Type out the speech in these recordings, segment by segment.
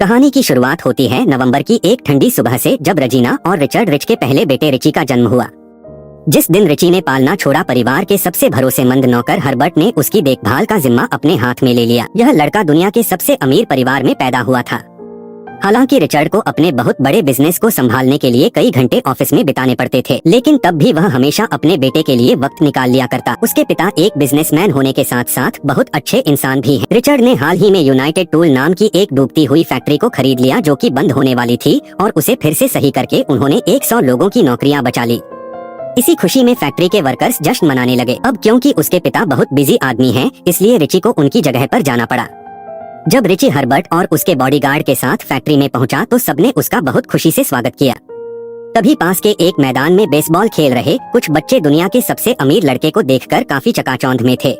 कहानी की शुरुआत होती है नवंबर की एक ठंडी सुबह से, जब रजीना और रिचर्ड रिच के पहले बेटे रिची का जन्म हुआ। जिस दिन रिची ने पालना छोड़ा, परिवार के सबसे भरोसेमंद नौकर हर्बर्ट ने उसकी देखभाल का जिम्मा अपने हाथ में ले लिया। यह लड़का दुनिया के सबसे अमीर परिवार में पैदा हुआ था। हालांकि रिचर्ड को अपने बहुत बड़े बिजनेस को संभालने के लिए कई घंटे ऑफिस में बिताने पड़ते थे, लेकिन तब भी वह हमेशा अपने बेटे के लिए वक्त निकाल लिया करता। उसके पिता एक बिजनेसमैन होने के साथ साथ बहुत अच्छे इंसान भी हैं। रिचर्ड ने हाल ही में यूनाइटेड टूल नाम की एक डूबती हुई फैक्ट्री को खरीद लिया, जो कि बंद होने वाली थी, और उसे फिर से सही करके उन्होंने 100 लोगों की नौकरियां बचा ली। इसी खुशी में फैक्ट्री के वर्कर्स जश्न मनाने लगे। अब क्योंकि उसके पिता बहुत बिजी आदमी हैं, इसलिए रिची को उनकी जगह पर जाना पड़ा। जब रिची हर्बर्ट और उसके बॉडीगार्ड के साथ फैक्ट्री में पहुंचा तो सबने उसका बहुत खुशी से स्वागत किया। तभी पास के एक मैदान में बेसबॉल खेल रहे कुछ बच्चे दुनिया के सबसे अमीर लड़के को देखकर काफी चकाचौंध में थे।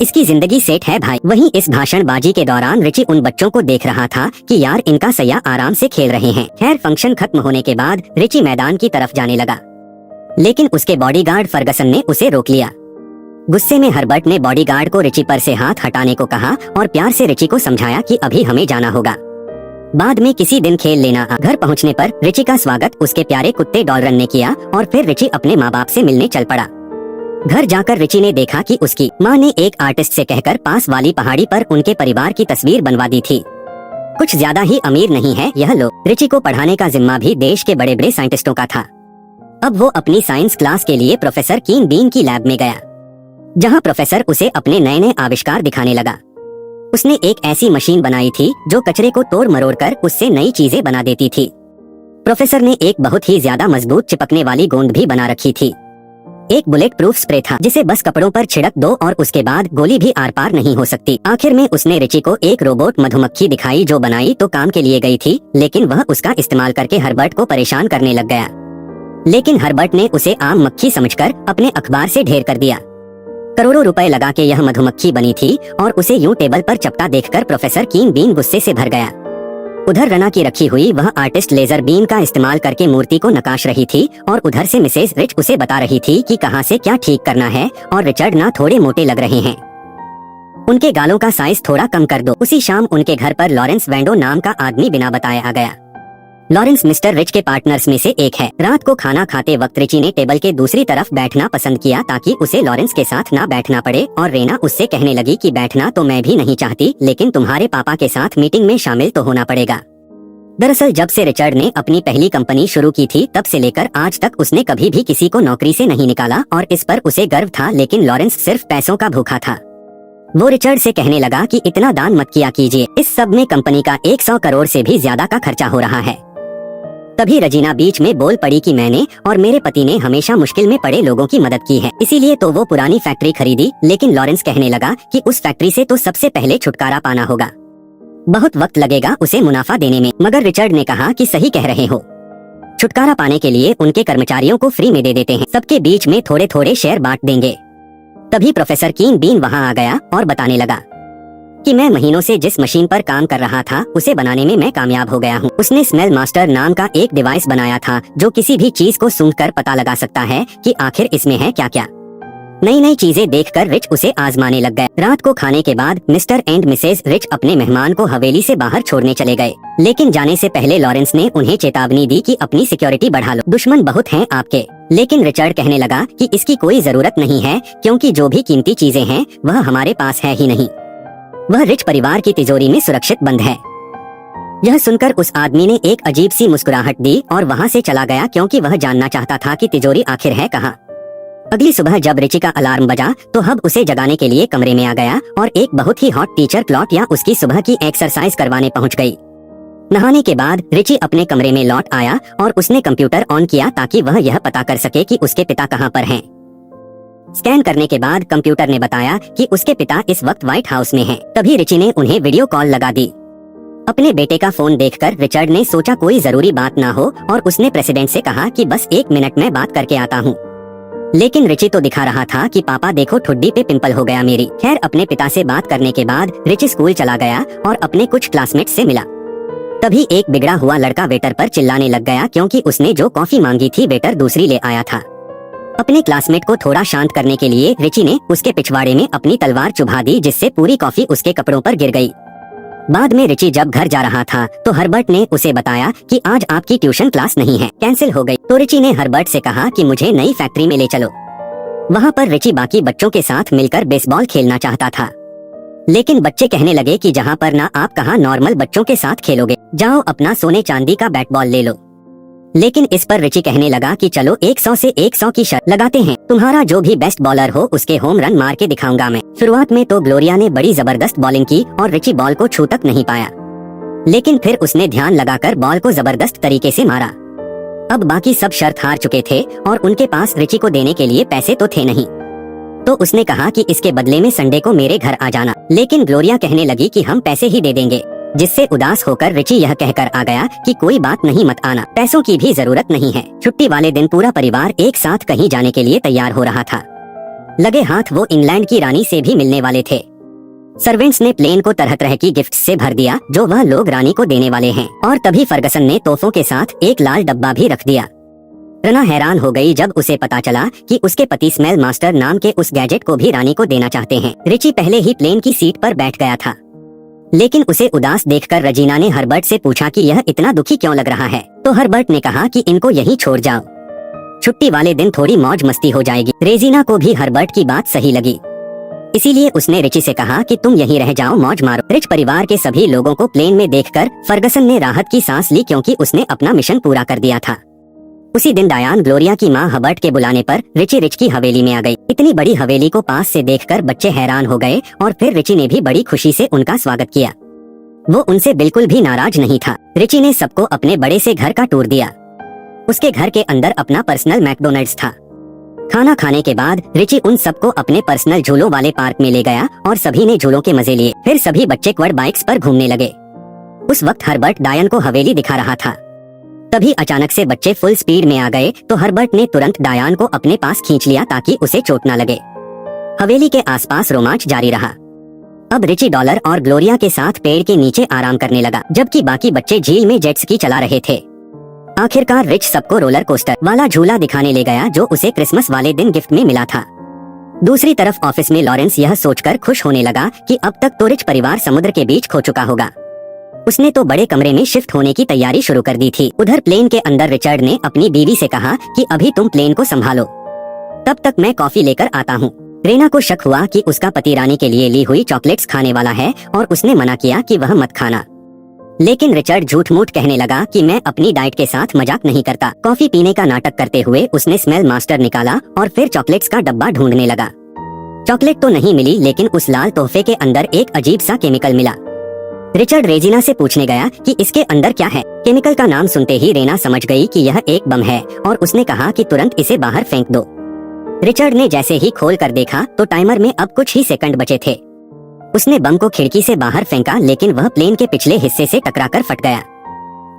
इसकी जिंदगी सेट है भाई। वहीं इस भाषणबाजी के दौरान रिची उन बच्चों को देख रहा था कि यार, इनका सैया आराम से खेल रहे हैं। खैर, फंक्शन खत्म होने के बाद रिची मैदान की तरफ जाने लगा, लेकिन उसके बॉडीगार्ड फर्गसन ने उसे रोक लिया। गुस्से में हर्बर्ट ने बॉडीगार्ड को रिची पर से हाथ हटाने को कहा और प्यार से रिची को समझाया कि अभी हमें जाना होगा, बाद में किसी दिन खेल लेना। घर पहुंचने पर रिची का स्वागत उसके प्यारे कुत्ते डॉलरन ने किया और फिर रिची अपने माँ बाप से मिलने चल पड़ा। घर जाकर रिची ने देखा कि उसकी माँ ने एक आर्टिस्ट से कहकर पास वाली पहाड़ी पर उनके परिवार की तस्वीर बनवा दी थी। कुछ ज्यादा ही अमीर नहीं है यह लोग। रिची को पढ़ाने का जिम्मा भी देश के बड़े बड़े साइंटिस्टों का था। अब वो अपनी साइंस क्लास के लिए प्रोफेसर कीन बीन की लैब में गया, जहां प्रोफेसर उसे अपने नए नए आविष्कार दिखाने लगा। उसने एक ऐसी मशीन बनाई थी जो कचरे को तोड़ मरोड़ कर उससे नई चीजें बना देती थी। प्रोफेसर ने एक बहुत ही ज्यादा मजबूत चिपकने वाली गोंद भी बना रखी थी। एक बुलेट प्रूफ स्प्रे था जिसे बस कपड़ों पर छिड़क दो और उसके बाद गोली भी आर पार नहीं हो सकती। आखिर में उसने रिची को एक रोबोट मधुमक्खी दिखाई जो बनाई तो काम के लिए गई थी, लेकिन वह उसका इस्तेमाल करके हर्बर्ट को परेशान करने लग गया। लेकिन हर्बर्ट ने उसे आम मक्खी समझकर अपने अखबार से ढेर कर दिया। करोड़ों रुपए लगा के यह मधुमक्खी बनी थी और उसे यूं टेबल पर चपटा देखकर प्रोफेसर कीन बीन गुस्से से भर गया। उधर रना की रखी हुई वह आर्टिस्ट लेजर बीम का इस्तेमाल करके मूर्ति को नकाश रही थी और उधर से मिसेज रिच उसे बता रही थी कि कहां से क्या ठीक करना है। और रिचर्ड ना थोड़े मोटे लग रहे हैं, उनके गालों का साइज थोड़ा कम कर दो। उसी शाम उनके घर पर लॉरेंस वेंडो नाम का आदमी बिना बताए आ गया। लॉरेंस मिस्टर रिच के पार्टनर्स में से एक है। रात को खाना खाते वक्त रिची ने टेबल के दूसरी तरफ बैठना पसंद किया ताकि उसे लॉरेंस के साथ ना बैठना पड़े, और रेना उससे कहने लगी कि बैठना तो मैं भी नहीं चाहती, लेकिन तुम्हारे पापा के साथ मीटिंग में शामिल तो होना पड़ेगा। दरअसल जब से रिचर्ड ने अपनी पहली कंपनी शुरू की थी, तब से लेकर आज तक उसने कभी भी किसी को नौकरी से नहीं निकाला और इस पर उसे गर्व था। लेकिन लॉरेंस सिर्फ पैसों का भूखा था। वो रिचर्ड से कहने लगा कि इतना दान मत किया कीजिए, इस सब में कंपनी का 100 करोड़ से भी ज्यादा का खर्चा हो रहा है। तभी रजीना बीच में बोल पड़ी कि मैंने और मेरे पति ने हमेशा मुश्किल में पड़े लोगों की मदद की है, इसीलिए तो वो पुरानी फैक्ट्री खरीदी। लेकिन लॉरेंस कहने लगा कि उस फैक्ट्री से तो सबसे पहले छुटकारा पाना होगा, बहुत वक्त लगेगा उसे मुनाफा देने में। मगर रिचर्ड ने कहा कि सही कह रहे हो, छुटकारा पाने के लिए उनके कर्मचारियों को फ्री में दे देते हैं, सबके बीच में थोड़े थोड़े शेयर बांट देंगे। तभी प्रोफेसर कीन बीन वहाँ आ गया और बताने लगा कि मैं महीनों से जिस मशीन पर काम कर रहा था उसे बनाने में मैं कामयाब हो गया हूँ। उसने स्मेल मास्टर नाम का एक डिवाइस बनाया था जो किसी भी चीज को सूंघकर पता लगा सकता है कि आखिर इसमें है क्या क्या। नई नई चीजें देखकर रिच उसे आजमाने लग गए। रात को खाने के बाद मिस्टर एंड मिसेज रिच अपने मेहमान को हवेली से बाहर छोड़ने चले गए, लेकिन जाने से पहले लॉरेंस ने उन्हें चेतावनी दी कि अपनी सिक्योरिटी बढ़ा लो, दुश्मन बहुत हैं आपके। लेकिन रिचर्ड कहने लगा कि इसकी कोई जरूरत नहीं है, क्योंकि जो भी कीमती चीजें हैं वह हमारे पास है ही नहीं, वह रिच परिवार की तिजोरी में सुरक्षित बंद है। यह सुनकर उस आदमी ने एक अजीब सी मुस्कुराहट दी और वहाँ से चला गया, क्योंकि वह जानना चाहता था कि तिजोरी आखिर है कहाँ। अगली सुबह जब रिची का अलार्म बजा तो हब उसे जगाने के लिए कमरे में आ गया और एक बहुत ही हॉट टीचर क्लॉटिया उसकी सुबह की एक्सरसाइज करवाने पहुँच गई। नहाने के बाद रिची अपने कमरे में लौट आया और उसने कंप्यूटर ऑन किया ताकि वह यह पता कर सके कि उसके पिता कहाँ पर हैं। स्कैन करने के बाद कंप्यूटर ने बताया कि उसके पिता इस वक्त व्हाइट हाउस में हैं। तभी रिची ने उन्हें वीडियो कॉल लगा दी। अपने बेटे का फोन देखकर रिचर्ड ने सोचा कोई जरूरी बात ना हो और उसने प्रेसिडेंट से कहा कि बस 1 मिनट में बात करके आता हूँ। लेकिन रिची तो दिखा रहा था कि पापा देखो, ठुड्डी पे पिंपल हो गया मेरी। खैर, अपने पिता से बात करने के बाद रिची स्कूल चला गया और अपने कुछ क्लासमेट्स से मिला। तभी एक बिगड़ा हुआ लड़का वेटर पर चिल्लाने लग गया, क्योंकि उसने जो कॉफी मांगी थी वेटर दूसरी ले आया था। अपने क्लासमेट को थोड़ा शांत करने के लिए रिची ने उसके पिछवाड़े में अपनी तलवार चुभा दी, जिससे पूरी कॉफी उसके कपड़ों पर गिर गई। बाद में रिची जब घर जा रहा था तो हर्बर्ट ने उसे बताया कि आज आपकी ट्यूशन क्लास नहीं है, कैंसिल हो गई। तो रिची ने हर्बर्ट से कहा कि मुझे नई फैक्ट्री में ले चलो। वहाँ पर रिची बाकी बच्चों के साथ मिलकर बेसबॉल खेलना चाहता था, लेकिन बच्चे कहने लगे कि जहाँ पर ना आप कहाँ नॉर्मल बच्चों के साथ खेलोगे, जाओ अपना सोने चांदी का बैट बॉल ले लो। लेकिन इस पर रिची कहने लगा कि चलो 100 से 100 की शर्त लगाते हैं, तुम्हारा जो भी बेस्ट बॉलर हो उसके होम रन मार के दिखाऊंगा मैं। शुरुआत में तो ग्लोरिया ने बड़ी जबरदस्त बॉलिंग की और रिची बॉल को छू तक नहीं पाया, लेकिन फिर उसने ध्यान लगाकर बॉल को जबरदस्त तरीके से मारा। अब बाकी सब शर्त हार चुके थे और उनके पास रिची को देने के लिए पैसे तो थे नहीं, तो उसने कहा कि इसके बदले में संडे को मेरे घर आ जाना। लेकिन ग्लोरिया कहने लगी कि हम पैसे ही दे देंगे, जिससे उदास होकर रिची यह कहकर आ गया कि कोई बात नहीं, मत आना, पैसों की भी जरूरत नहीं है। छुट्टी वाले दिन पूरा परिवार एक साथ कहीं जाने के लिए तैयार हो रहा था। लगे हाथ वो इंग्लैंड की रानी से भी मिलने वाले थे। सर्वेंट्स ने प्लेन को तरह तरह की गिफ्ट्स से भर दिया जो वह लोग रानी को देने वाले हैं, और तभी फर्गसन ने तोहफों के साथ एक लाल डब्बा भी रख दिया। रना हैरान हो गई जब उसे पता चला कि उसके पति स्मेल मास्टर नाम के उस गैजेट को भी रानी को देना चाहते हैं। रिची पहले ही प्लेन की सीट पर बैठ गया था, लेकिन उसे उदास देखकर रजीना ने हर्बर्ट से पूछा कि यह इतना दुखी क्यों लग रहा है। तो हर्बर्ट ने कहा कि इनको यहीं छोड़ जाओ, छुट्टी वाले दिन थोड़ी मौज मस्ती हो जाएगी। रेजिना को भी हर्बर्ट की बात सही लगी, इसीलिए उसने रिची से कहा कि तुम यहीं रह जाओ, मौज मारो। रिच परिवार के सभी लोगों को प्लेन में देखकर फर्गसन ने राहत की सांस ली, क्योंकि उसने अपना मिशन पूरा कर दिया था। उसी दिन डायान ग्लोरिया की माँ हर्बर्ट के बुलाने पर रिची रिच की हवेली में आ गई। इतनी बड़ी हवेली को पास से देखकर बच्चे हैरान हो गए और फिर रिची ने भी बड़ी खुशी से उनका स्वागत किया। वो उनसे बिल्कुल भी नाराज नहीं था। रिची ने सबको अपने बड़े से घर का टूर दिया। उसके घर के अंदर अपना पर्सनल मैकडोनल्ड्स था। खाना खाने के बाद रिची उन सबको अपने पर्सनल झूलों वाले पार्क में ले गया और सभी ने झूलों के मजे लिए। फिर सभी बच्चे क्वाड बाइक्स पर घूमने लगे। उस वक्त हर्बर्ट डायन को हवेली दिखा रहा था। तभी अचानक से बच्चे फुल स्पीड में आ गए तो हर्बर्ट ने तुरंत डायान को अपने पास खींच लिया ताकि उसे चोट न लगे। हवेली के आसपास रोमांच जारी रहा। अब रिची डॉलर और ग्लोरिया के साथ पेड़ के नीचे आराम करने लगा, जबकि बाकी बच्चे झील में जेट स्की चला रहे थे। आखिरकार रिच सबको रोलर कोस्टर वाला झूला दिखाने ले गया जो उसे क्रिसमस वाले दिन गिफ्ट में मिला था। दूसरी तरफ ऑफिस में लॉरेंस यह सोचकर खुश होने लगा कि अब तक तो रिच परिवार समुद्र के बीच खो चुका होगा। उसने तो बड़े कमरे में शिफ्ट होने की तैयारी शुरू कर दी थी। उधर प्लेन के अंदर रिचर्ड ने अपनी बीवी से कहा कि अभी तुम प्लेन को संभालो, तब तक मैं कॉफी लेकर आता हूँ। रेना को शक हुआ कि उसका पति रानी के लिए ली हुई चॉकलेट्स खाने वाला है और उसने मना किया कि वह मत खाना, लेकिन रिचर्ड झूठ मूठ कहने लगा कि मैं अपनी डाइट के साथ मजाक नहीं करता। कॉफी पीने का नाटक करते हुए उसने स्मेल मास्टर निकाला और फिर चॉकलेट्स का डब्बा ढूंढने लगा। चॉकलेट तो नहीं मिली, लेकिन उस लाल तोहफे के अंदर एक अजीब सा केमिकल मिला। रिचर्ड रेजिना से पूछने गया कि इसके अंदर क्या है। केमिकल का नाम सुनते ही रेना समझ गई कि यह एक बम है और उसने कहा कि तुरंत इसे बाहर फेंक दो। रिचर्ड ने जैसे ही खोल कर देखा तो टाइमर में अब कुछ ही सेकंड बचे थे। उसने बम को खिड़की से बाहर फेंका, लेकिन वह प्लेन के पिछले हिस्से से टकराकर फट गया।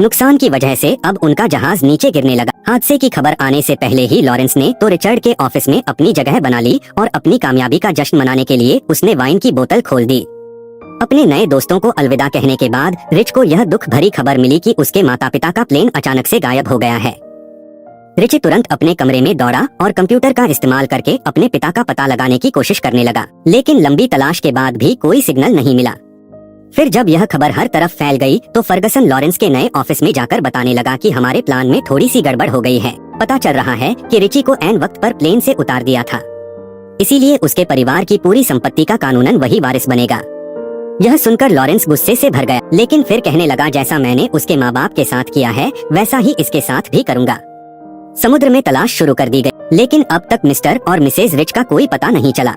नुकसान की वजह से अब उनका जहाज नीचे गिरने लगा। हादसे की खबर आने से पहले ही लॉरेंस ने तो रिचर्ड के ऑफिस में अपनी जगह बना ली और अपनी कामयाबी का जश्न मनाने के लिए उसने वाइन की बोतल खोल दी। अपने नए दोस्तों को अलविदा कहने के बाद रिच को यह दुख भरी खबर मिली कि उसके माता पिता का प्लेन अचानक से गायब हो गया है। रिची तुरंत अपने कमरे में दौड़ा और कंप्यूटर का इस्तेमाल करके अपने पिता का पता लगाने की कोशिश करने लगा, लेकिन लंबी तलाश के बाद भी कोई सिग्नल नहीं मिला। फिर जब यह खबर हर तरफ फैल गई तो फर्गसन लॉरेंस के नए ऑफिस में जाकर बताने लगा कि हमारे प्लान में थोड़ी सी गड़बड़ हो गई है। पता चल रहा है कि रिची को ऐन वक्त पर प्लेन से उतार दिया था, इसीलिए उसके परिवार की पूरी संपत्ति का कानूनन वही वारिस बनेगा। यह सुनकर लॉरेंस गुस्से से भर गया, लेकिन फिर कहने लगा जैसा मैंने उसके माँ बाप के साथ किया है वैसा ही इसके साथ भी करूँगा। समुद्र में तलाश शुरू कर दी गई, लेकिन अब तक मिस्टर और मिसेज रिच का कोई पता नहीं चला।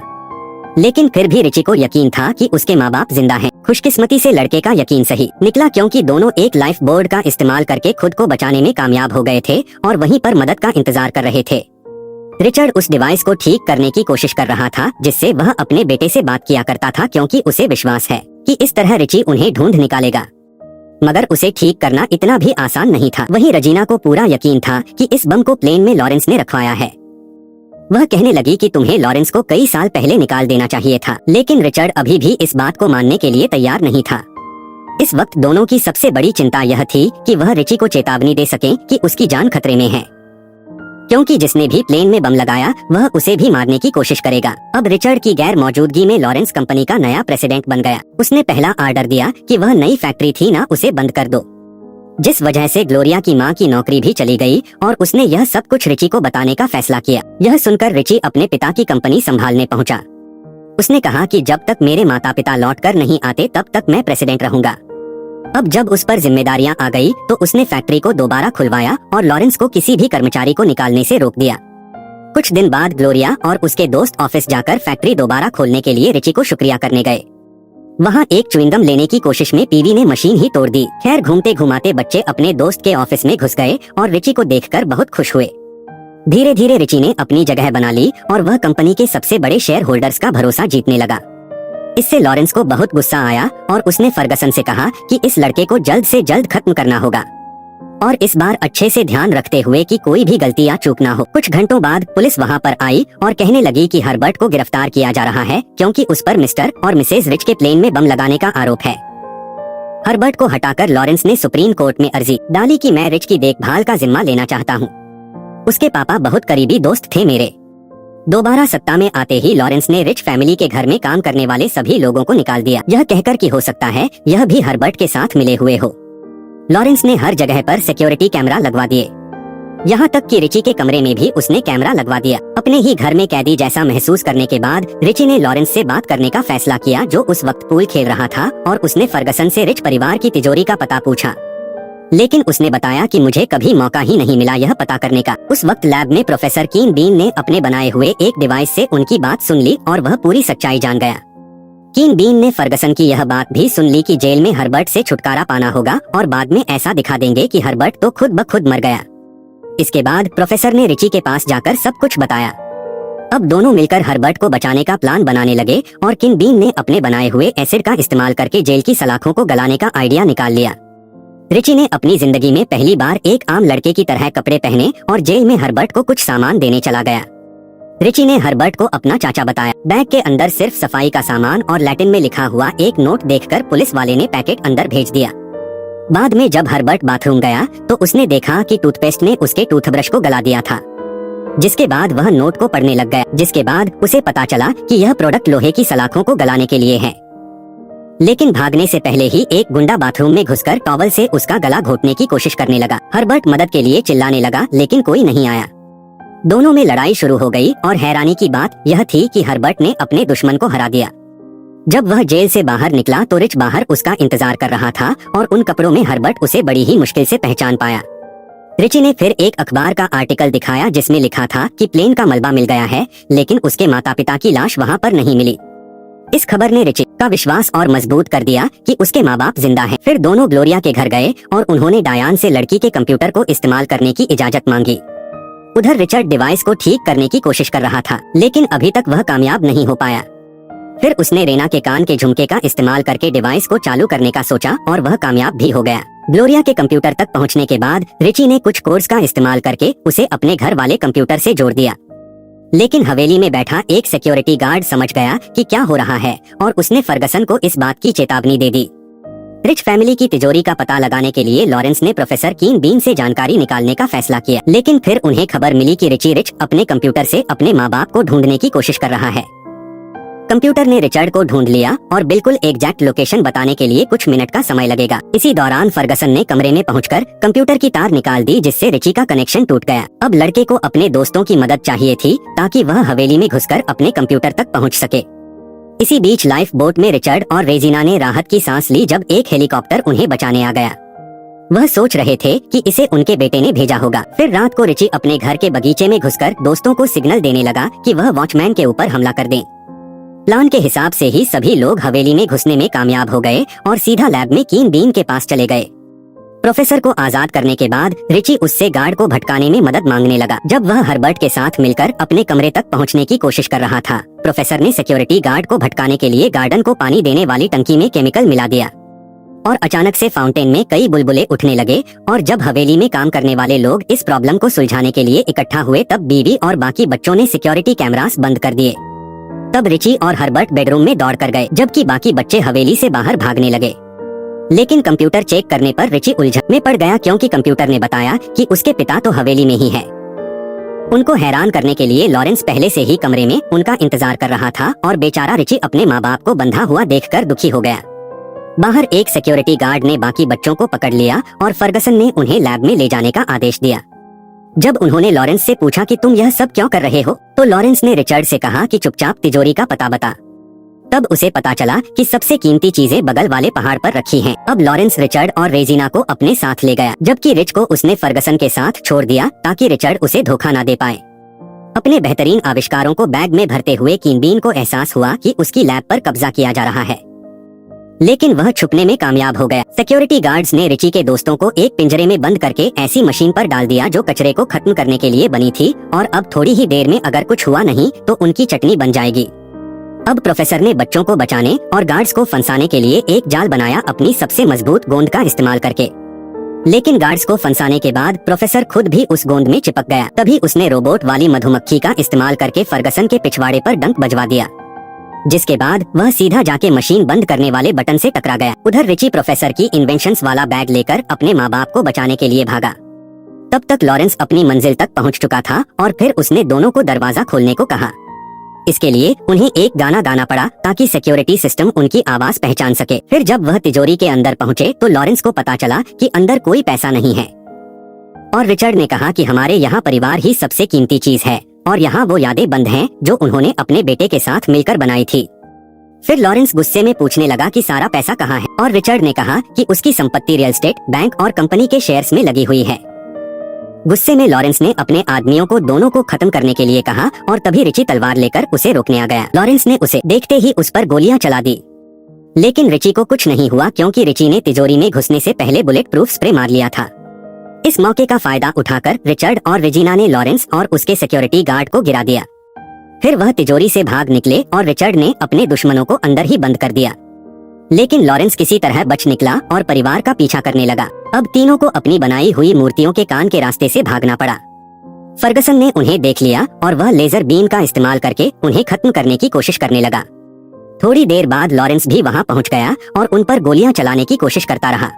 लेकिन फिर भी रिची को यकीन था कि उसके माँ बाप जिंदा हैं। खुशकिस्मती से लड़के का यकीन सही निकला, क्योंकि दोनों एक लाइफ बोर्ड का इस्तेमाल करके खुद को बचाने में कामयाब हो गए थे और वहीं पर मदद का इंतजार कर रहे थे। रिचर्ड उस डिवाइस को ठीक करने की कोशिश कर रहा था जिससे वह अपने बेटे से बात किया करता था, क्योंकि उसे विश्वास है कि इस तरह रिची उन्हें ढूंढ निकालेगा। मगर उसे ठीक करना इतना भी आसान नहीं था। वहीं रजीना को पूरा यकीन था कि इस बम को प्लेन में लॉरेंस ने रखवाया है। वह कहने लगी कि तुम्हें लॉरेंस को कई साल पहले निकाल देना चाहिए था, लेकिन रिचर्ड अभी भी इस बात को मानने के लिए तैयार नहीं था। इस वक्त दोनों की सबसे बड़ी चिंता यह थी कि वह रिची को चेतावनी दे सकें कि उसकी जान खतरे में है। क्योंकि जिसने भी प्लेन में बम लगाया वह उसे भी मारने की कोशिश करेगा। अब रिचर्ड की गैर मौजूदगी में लॉरेंस कंपनी का नया प्रेसिडेंट बन गया। उसने पहला आर्डर दिया कि वह नई फैक्ट्री थी ना, उसे बंद कर दो, जिस वजह से ग्लोरिया की मां की नौकरी भी चली गई और उसने यह सब कुछ रिची को बताने का फैसला किया। यह सुनकर रिची अपने पिता की कंपनी संभालने पहुंचा। उसने कहा कि जब तक मेरे माता पिता लौट कर नहीं आते तब तक मैं प्रेसिडेंट रहूंगा। अब जब उस पर जिम्मेदारियां आ गई तो उसने फैक्ट्री को दोबारा खुलवाया और लॉरेंस को किसी भी कर्मचारी को निकालने से रोक दिया। कुछ दिन बाद ग्लोरिया और उसके दोस्त ऑफिस जाकर फैक्ट्री दोबारा खोलने के लिए रिची को शुक्रिया करने गए। वहाँ एक च्युइंगम लेने की कोशिश में पीवी ने मशीन ही तोड़ दी। खैर, घूमते घुमाते बच्चे अपने दोस्त के ऑफिस में घुस गए और रिची को देखकर बहुत खुश हुए। धीरे धीरे रिची ने अपनी जगह बना ली और वह कंपनी के सबसे बड़े शेयर होल्डर्स का भरोसा जीतने लगा। इससे लॉरेंस को बहुत गुस्सा आया और उसने फर्गसन से कहा कि इस लड़के को जल्द से जल्द खत्म करना होगा और इस बार अच्छे से ध्यान रखते हुए कि कोई भी गलती या चूक ना हो। कुछ घंटों बाद पुलिस वहां पर आई और कहने लगी कि हर्बर्ट को गिरफ्तार किया जा रहा है क्योंकि उस पर मिस्टर और मिसेज रिच के प्लेन में बम लगाने का आरोप है। हर्बर्ट को हटाकर लॉरेंस ने सुप्रीम कोर्ट में अर्जी डाली कि मैं रिच की देखभाल का जिम्मा लेना चाहता हूँ। उसके पापा बहुत करीबी दोस्त थे मेरे। दोबारा सत्ता में आते ही लॉरेंस ने रिच फैमिली के घर में काम करने वाले सभी लोगों को निकाल दिया, यह कहकर कि हो सकता है यह भी हर्बर्ट के साथ मिले हुए हो। लॉरेंस ने हर जगह पर सिक्योरिटी कैमरा लगवा दिए, यहाँ तक कि रिची के कमरे में भी उसने कैमरा लगवा दिया। अपने ही घर में कैदी जैसा महसूस करने के बाद रिची ने लॉरेंस से बात करने का फैसला किया, जो उस वक्त पूल खेल रहा था, और उसने फर्गसन से रिच परिवार की तिजोरी का पता पूछा, लेकिन उसने बताया कि मुझे कभी मौका ही नहीं मिला यह पता करने का। उस वक्त लैब में प्रोफेसर कीन बीन ने अपने बनाए हुए एक डिवाइस से उनकी बात सुन ली और वह पूरी सच्चाई जान गया। कीन बीन ने फर्गसन की यह बात भी सुन ली कि जेल में हर्बर्ट से छुटकारा पाना होगा और बाद में ऐसा दिखा देंगे कि हर्बर्ट तो खुद ब खुद मर गया। इसके बाद प्रोफेसर ने रिची के पास जाकर सब कुछ बताया। अब दोनों मिलकर हर्बर्ट को बचाने का प्लान बनाने लगे और किन बीन ने अपने बनाए हुए एसिड का इस्तेमाल करके जेल की सलाखों को गलाने का आइडिया निकाल लिया। रिची ने अपनी जिंदगी में पहली बार एक आम लड़के की तरह कपड़े पहने और जेल में हर्बर्ट को कुछ सामान देने चला गया। रिची ने हर्बर्ट को अपना चाचा बताया। बैग के अंदर सिर्फ सफाई का सामान और लैटिन में लिखा हुआ एक नोट देखकर पुलिस वाले ने पैकेट अंदर भेज दिया। बाद में जब हर्बर्ट बाथरूम गया तो उसने देखा कि टूथपेस्ट ने उसके टूथब्रश को गला दिया था, जिसके बाद वह नोट को पढ़ने लग गया। जिसके बाद उसे पता चला कि यह प्रोडक्ट लोहे की सलाखों को गलाने के लिए है। लेकिन भागने से पहले ही एक गुंडा बाथरूम में घुसकर टॉवल से उसका गला घोटने की कोशिश करने लगा। हर्बर्ट मदद के लिए चिल्लाने लगा, लेकिन कोई नहीं आया। दोनों में लड़ाई शुरू हो गई और हैरानी की बात यह थी कि हर्बर्ट ने अपने दुश्मन को हरा दिया। जब वह जेल से बाहर निकला तो रिच बाहर उसका इंतजार कर रहा था और उन कपड़ों में हर्बर्ट उसे बड़ी ही मुश्किल से पहचान पाया। रिची ने फिर एक अखबार का आर्टिकल दिखाया जिसमें लिखा था कि प्लेन का मलबा मिल गया है, लेकिन उसके माता पिता की लाश वहाँ पर नहीं मिली। इस खबर ने रिची का विश्वास और मजबूत कर दिया कि उसके माँ बाप जिंदा हैं। फिर दोनों ग्लोरिया के घर गए और उन्होंने डायान से लड़की के कंप्यूटर को इस्तेमाल करने की इजाजत मांगी। उधर रिचर्ड डिवाइस को ठीक करने की कोशिश कर रहा था, लेकिन अभी तक वह कामयाब नहीं हो पाया। फिर उसने रेना के कान के झुमके का इस्तेमाल करके डिवाइस को चालू करने का सोचा और वह कामयाब भी हो गया। ग्लोरिया के कंप्यूटर तक पहुंचने के बाद रिची ने कुछ कोड्स का इस्तेमाल करके उसे अपने घर वाले कंप्यूटर से जोड़ दिया, लेकिन हवेली में बैठा एक सिक्योरिटी गार्ड समझ गया कि क्या हो रहा है और उसने फर्गसन को इस बात की चेतावनी दे दी। रिच फैमिली की तिजोरी का पता लगाने के लिए लॉरेंस ने प्रोफेसर कीन बीन से जानकारी निकालने का फैसला किया, लेकिन फिर उन्हें खबर मिली कि रिच अपने कंप्यूटर से अपने माँ बाप को ढूंढने की कोशिश कर रहा है। कंप्यूटर ने रिचर्ड को ढूंढ लिया और बिल्कुल एग्जैक्ट लोकेशन बताने के लिए कुछ मिनट का समय लगेगा। इसी दौरान फर्गसन ने कमरे में पहुंचकर कंप्यूटर की तार निकाल दी, जिससे रिची का कनेक्शन टूट गया। अब लड़के को अपने दोस्तों की मदद चाहिए थी ताकि वह हवेली में घुसकर अपने कंप्यूटर तक पहुंच सके। इसी बीच लाइफ बोट में रिचर्ड और रेजिना ने राहत की सांस ली जब एक हेलीकॉप्टर उन्हें बचाने आ गया। वह सोच रहे थे कि इसे उनके बेटे ने भेजा होगा। फिर रात को रिची अपने घर के बगीचे में घुसकर दोस्तों को सिग्नल देने लगा कि वह वॉचमैन के ऊपर हमला कर दें। प्लान के हिसाब से ही सभी लोग हवेली में घुसने में कामयाब हो गए और सीधा लैब में कीन बीन के पास चले गए। प्रोफेसर को आजाद करने के बाद रिची उससे गार्ड को भटकाने में मदद मांगने लगा। जब वह हर्बर्ट के साथ मिलकर अपने कमरे तक पहुंचने की कोशिश कर रहा था, प्रोफेसर ने सिक्योरिटी गार्ड को भटकाने के लिए गार्डन को पानी देने वाली टंकी में केमिकल मिला दिया और अचानक से फाउंटेन में कई बुलबुले उठने लगे। और जब हवेली में काम करने वाले लोग इस प्रॉब्लम को सुलझाने के लिए इकट्ठा हुए तब बीवी और बाकी बच्चों ने सिक्योरिटी कैमरास बंद कर दिए। तब रिची और हर्बर्ट बेडरूम में दौड़ कर गए, जबकि बाकी बच्चे हवेली से बाहर भागने लगे। लेकिन कंप्यूटर चेक करने पर रिची उलझन में पड़ गया, क्योंकि कंप्यूटर ने बताया कि उसके पिता तो हवेली में ही है। उनको हैरान करने के लिए लॉरेंस पहले से ही कमरे में उनका इंतजार कर रहा था और बेचारा रिची अपने माँ बाप को बंधा हुआ देखकर दुखी हो गया। बाहर एक सिक्योरिटी गार्ड ने बाकी बच्चों को पकड़ लिया और फर्गसन ने उन्हें लैब में ले जाने का आदेश दिया। जब उन्होंने लॉरेंस से पूछा कि तुम यह सब क्यों कर रहे हो, तो लॉरेंस ने रिचर्ड से कहा कि चुपचाप तिजोरी का पता बता। तब उसे पता चला कि सबसे कीमती चीजें बगल वाले पहाड़ पर रखी हैं। अब लॉरेंस रिचर्ड और रेजिना को अपने साथ ले गया, जबकि रिच को उसने फर्गसन के साथ छोड़ दिया ताकि रिचर्ड उसे धोखा न दे पाए। अपने बेहतरीन आविष्कारों को बैग में भरते हुए कीनबीन को एहसास हुआ कि उसकी लैब पर कब्जा किया जा रहा है, लेकिन वह छुपने में कामयाब हो गया। सिक्योरिटी गार्ड्स ने रिची के दोस्तों को एक पिंजरे में बंद करके ऐसी मशीन पर डाल दिया जो कचरे को खत्म करने के लिए बनी थी, और अब थोड़ी ही देर में अगर कुछ हुआ नहीं तो उनकी चटनी बन जाएगी। अब प्रोफेसर ने बच्चों को बचाने और गार्ड्स को फंसाने के लिए एक जाल बनाया अपनी सबसे मजबूत गोंद का इस्तेमाल करके। लेकिन गार्ड्स को फंसाने के बाद प्रोफेसर खुद भी उस गोंद में चिपक गया। तभी उसने रोबोट वाली मधुमक्खी का इस्तेमाल करके फर्गसन के पिछवाड़े पर डंक बजवा दिया, जिसके बाद वह सीधा जाके मशीन बंद करने वाले बटन से टकरा गया। उधर रिची प्रोफेसर की इन्वेंशंस वाला बैग लेकर अपने माँ बाप को बचाने के लिए भागा। तब तक लॉरेंस अपनी मंजिल तक पहुँच चुका था और फिर उसने दोनों को दरवाजा खोलने को कहा। इसके लिए उन्हें एक गाना गाना पड़ा ताकि सिक्योरिटी सिस्टम उनकी आवाज पहचान सके। फिर जब वह तिजोरी के अंदर पहुँचे तो लॉरेंस को पता चला कि अंदर कोई पैसा नहीं है, और रिचर्ड ने कहा कि हमारे यहाँ परिवार ही सबसे कीमती चीज है और यहाँ वो यादें बंद हैं जो उन्होंने अपने बेटे के साथ मिलकर बनाई थी। फिर लॉरेंस गुस्से में पूछने लगा कि सारा पैसा कहाँ है, और रिचर्ड ने कहा कि उसकी संपत्ति रियल एस्टेट, बैंक और कंपनी के शेयर्स में लगी हुई है। गुस्से में लॉरेंस ने अपने आदमियों को दोनों को खत्म करने के लिए कहा और तभी रिची तलवार लेकर उसे रोकने आ गया। लॉरेंस ने उसे देखते ही उस पर गोलियां चला दी, लेकिन रिची को कुछ नहीं हुआ क्योंकि रिची ने तिजोरी में घुसने से पहले बुलेट प्रूफ स्प्रे मार लिया था। इस मौके का फायदा उठाकर रिचर्ड और रेजिना ने लॉरेंस और उसके सिक्योरिटी गार्ड को गिरा दिया। फिर वह तिजोरी से भाग निकले और रिचर्ड ने अपने दुश्मनों को अंदर ही बंद कर दिया, लेकिन लॉरेंस किसी तरह बच निकला और परिवार का पीछा करने लगा। अब तीनों को अपनी बनाई हुई मूर्तियों के कान के रास्ते से भागना पड़ा। फर्गसन ने उन्हें देख लिया और वह लेजर बीम का इस्तेमाल करके उन्हें खत्म करने की कोशिश करने लगा। थोड़ी देर बाद लॉरेंस भी वहां पहुंच गया और उन पर गोलियां चलाने की कोशिश करता रहा,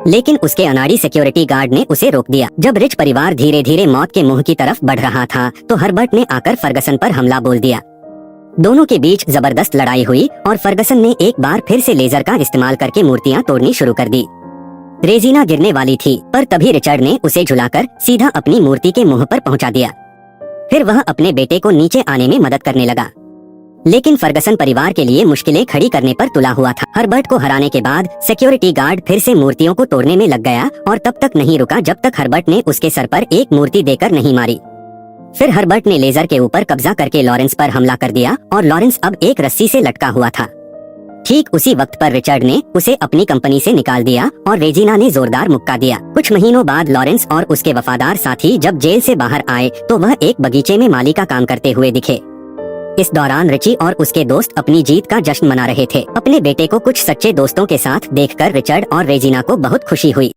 लेकिन उसके अनाड़ी सिक्योरिटी गार्ड ने उसे रोक दिया। जब रिच परिवार धीरे धीरे मौत के मुंह की तरफ बढ़ रहा था तो हर्बर्ट ने आकर फर्गसन पर हमला बोल दिया। दोनों के बीच जबरदस्त लड़ाई हुई और फर्गसन ने एक बार फिर से लेजर का इस्तेमाल करके मूर्तियां तोड़नी शुरू कर दी। रेजिना गिरने वाली थी, पर तभी रिचर्ड ने उसे झुलाकर सीधा अपनी मूर्ति के मुंह पर पहुंचा दिया। फिर वह अपने बेटे को नीचे आने में मदद करने लगा, लेकिन फर्गसन परिवार के लिए मुश्किलें खड़ी करने पर तुला हुआ था। हर्बर्ट को हराने के बाद सिक्योरिटी गार्ड फिर से मूर्तियों को तोड़ने में लग गया और तब तक नहीं रुका जब तक हर्बर्ट ने उसके सर पर एक मूर्ति देकर नहीं मारी। फिर हर्बर्ट ने लेजर के ऊपर कब्जा करके लॉरेंस पर हमला कर दिया और लॉरेंस अब एक रस्सी से लटका हुआ था। ठीक उसी वक्त पर रिचर्ड ने उसे अपनी कंपनी से निकाल दिया और रेजिना ने जोरदार मुक्का दिया। कुछ महीनों बाद लॉरेंस और उसके वफादार साथी जब जेल से बाहर आए तो वह एक बगीचे में माली का काम करते हुए दिखे। इस दौरान रिची और उसके दोस्त अपनी जीत का जश्न मना रहे थे। अपने बेटे को कुछ सच्चे दोस्तों के साथ देखकर रिचर्ड और रेजिना को बहुत खुशी हुई।